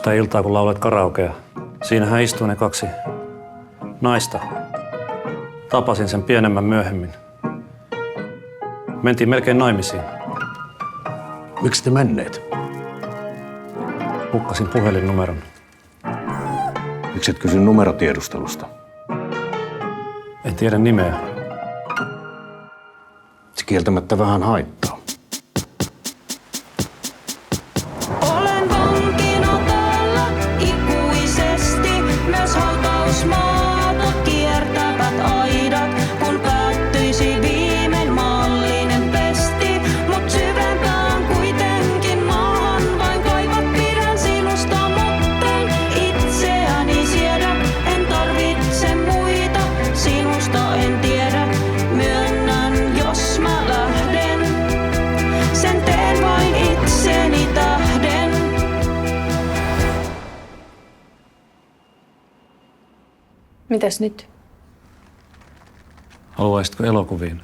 sitä iltaa, kun laulet karaokea. Siinähän istui ne kaksi naista. Tapasin sen pienemmän myöhemmin. Mentiin melkein naimisiin. Miksi te menneet? Hukkasin puhelinnumeron. Miksi et kysy numerotiedustelusta? En tiedä nimeä. Se kieltämättä vähän haittaa. Olen vankina täällä ikuisesti, myös hautausmaata kiertävät aidat, kun päättyisi viimein maallinen pesti. Mut syvempään kuitenkin maahan vain kaivat, pidän sinusta, mutten itseäni siedä. En tarvitse muita, sinusta en tiedä, myönnän jos mä lähden. Sen teen vain itseni tähden. Mitäs nyt? Haluaisitko elokuviin?